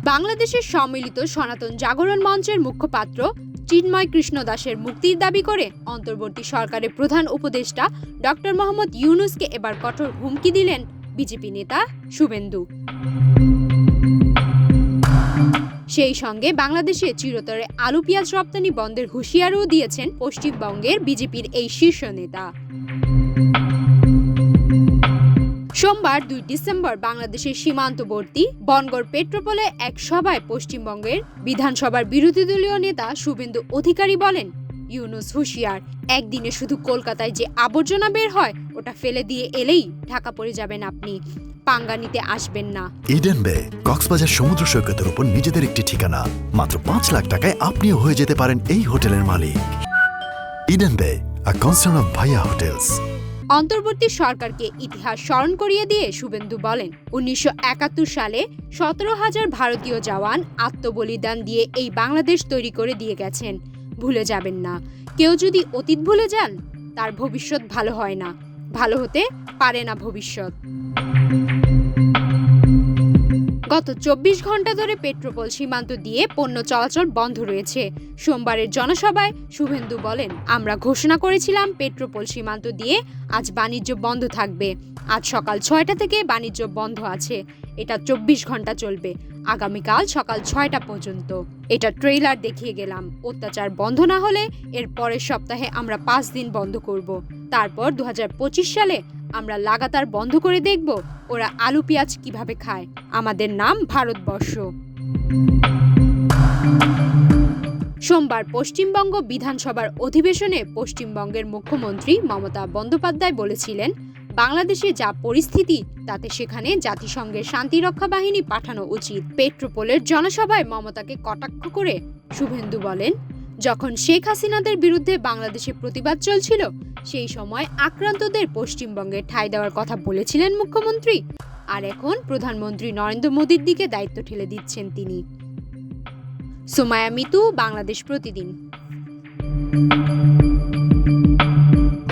বাংলাদেশের সম্মিলিত সনাতন জাগরণ মঞ্চের মুখপাত্র চিন্ময় কৃষ্ণ দাসের মুক্তির দাবি করে অন্তর্বর্তী সরকারের প্রধান উপদেষ্টা ডক্টর মোহাম্মদ ইউনূসকে এবার কঠোর হুমকি দিলেন বিজেপি নেতা শুভেন্দু। সেই সঙ্গে বাংলাদেশে চিরতরে আলু পেঁয়াজ রপ্তানি বন্ধের হুঁশিয়ারিও দিয়েছেন পশ্চিমবঙ্গের বিজেপির এই শীর্ষ নেতা। সোমবার ২ ডিসেম্বর বাংলাদেশের সীমান্তবর্তী বনগড় পেট্রোপোলে এক সভায় পশ্চিমবঙ্গের বিধানসভার বিরোধী দলীয় নেতা শুভেন্দু অধিকারী বলেন, ইউনূস হুঁশিয়ার, একদিনে শুধু কলকাতায় যে আবর্জনা বের হয় ওটা ফেলে দিয়ে এলেই ঢাকা পড়ে যাবেন আপনি, পাঙ্গা নিতে আসবেন না। ইডেন বে কক্সবাজার সমুদ্র সৈকতের উপর নিজেদের একটি ঠিকানা। মাত্র ৫ লাখ টাকায় আপনিও হয়ে যেতে পারেন এই হোটেলের মালিক। ইডেন বে, আ কনসার্ন অফ ভাইয়া হোটেলস। অন্তর্বর্তী সরকারকে ইতিহাস স্মরণ করিয়ে দিয়ে শুভেন্দু বলেন, ১৯৭১ সালে ১৭,০০০ ভারতীয় জওয়ান আত্মবলিদান দিয়ে এই বাংলাদেশ তৈরি করে দিয়ে গেছেন, ভুলে যাবেন না। কেউ যদি অতীত ভুলে যান তার ভবিষ্যৎ ভালো হয় না, ভালো হতে পারে না ভবিষ্যৎ। গত ২৪ ঘন্টা ধরে পেট্রোপোল সীমান্ত দিয়ে পণ্য চলাচল বন্ধ রয়েছে। সোমবারের জনসভায় শুভেন্দু বলেন, আমরা ঘোষণা করেছিলাম পেট্রোপোল সীমান্ত দিয়ে আজ বাণিজ্য বন্ধ থাকবে। আজ সকাল ৬টা থেকে বাণিজ্য বন্ধ আছে। এটা ২৪ ঘন্টা চলবে, আগামীকাল সকাল ৬টা পর্যন্ত। এটা ট্রেইলার দেখিয়ে গেলাম। অত্যাচার বন্ধ না হলে এর পরের সপ্তাহে আমরা ৫ দিন বন্ধ করব। তারপর ২০২৫ সালে আমরা লাগাতার বন্ধ করে দেখব ওরা আলু পেঁয়াজ কিভাবে খায়। আমাদের নাম ভারতবর্ষ। সোমবার পশ্চিমবঙ্গ বিধানসভার অধিবেশনে পশ্চিমবঙ্গের মুখ্যমন্ত্রী মমতা বন্দ্যোপাধ্যায় বলেছিলেন, বাংলাদেশে যা পরিস্থিতি তাতে সেখানে জাতিসংঘের শান্তিরক্ষা বাহিনী পাঠানো উচিত। পেট্রোপোলের জনসভায় মমতাকে কটাক্ষ করে শুভেন্দু বলেন, যখন শেখ হাসিনাদের বিরুদ্ধে বাংলাদেশে প্রতিবাদ চলছিল সেই সময় আক্রান্তদের পশ্চিমবঙ্গে ঠাঁই দেওয়ার কথা বলেছিলেন মুখ্যমন্ত্রী, আর এখন প্রধানমন্ত্রী নরেন্দ্র মোদীর দিকে দায়িত্ব ঠেলে দিচ্ছেন তিনি। সুমায়া মিতু, বাংলাদেশ প্রতিদিন।